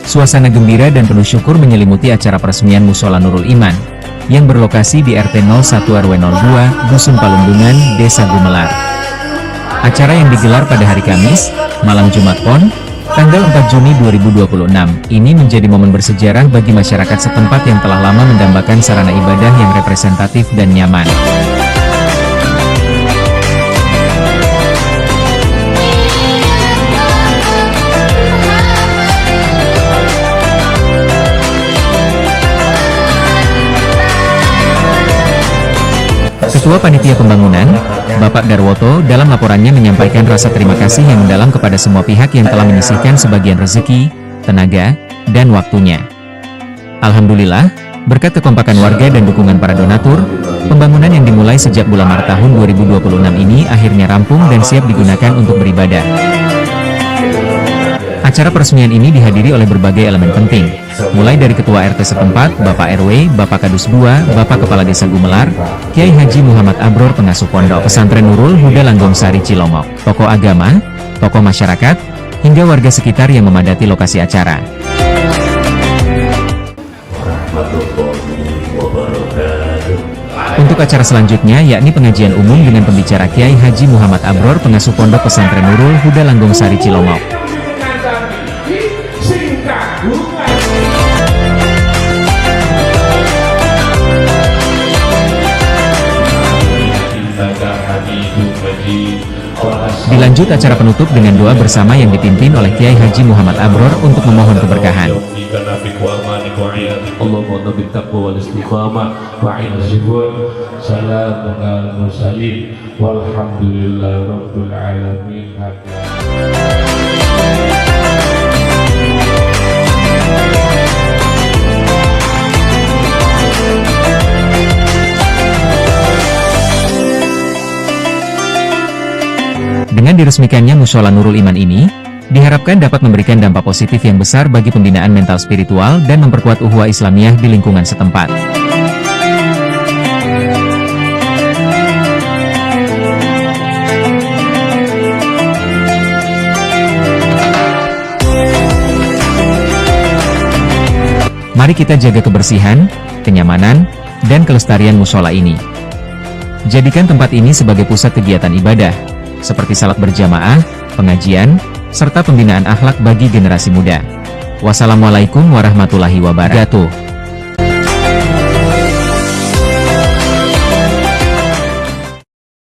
Suasana gembira dan penuh syukur menyelimuti acara peresmian Mushola Nurul Iman, yang berlokasi di RT 01 RW 02, Dusun Palundungan, Desa Gumelar. Acara yang digelar pada hari Kamis, malam Jumat Pon, tanggal 4 Juni 2026, ini menjadi momen bersejarah bagi masyarakat setempat yang telah lama mendambakan sarana ibadah yang representatif dan nyaman. Ketua Panitia Pembangunan, Bapak Darwoto, dalam laporannya menyampaikan rasa terima kasih yang mendalam kepada semua pihak yang telah menyisihkan sebagian rezeki, tenaga, dan waktunya. Alhamdulillah, berkat kekompakan warga dan dukungan para donatur, pembangunan yang dimulai sejak bulan Maret tahun 2026 ini akhirnya rampung dan siap digunakan untuk beribadah. Acara peresmian ini dihadiri oleh berbagai elemen penting, mulai dari Ketua RT setempat, Bapak RW, Bapak Kadus II, Bapak Kepala Desa Gumelar, Kiai Haji Muhammad Abror Pengasuh Pondok Pesantren Nurul Huda Langgong Sari Cilongok, tokoh agama, tokoh masyarakat, hingga warga sekitar yang memadati lokasi acara. Untuk acara selanjutnya yakni pengajian umum dengan pembicara Kiai Haji Muhammad Abror Pengasuh Pondok Pesantren Nurul Huda Langgong Sari Cilongok. Dilanjut acara penutup dengan doa bersama yang dipimpin oleh Kiai Haji Muhammad Abror untuk memohon keberkahan. Dengan diresmikannya Mushola Nurul Iman ini, diharapkan dapat memberikan dampak positif yang besar bagi pembinaan mental spiritual dan memperkuat ukhuwah Islamiyah di lingkungan setempat. Mari kita jaga kebersihan, kenyamanan, dan kelestarian mushola ini. Jadikan tempat ini sebagai pusat kegiatan ibadah, seperti salat berjamaah, pengajian, serta pembinaan akhlak bagi generasi muda. Wassalamualaikum warahmatullahi wabarakatuh.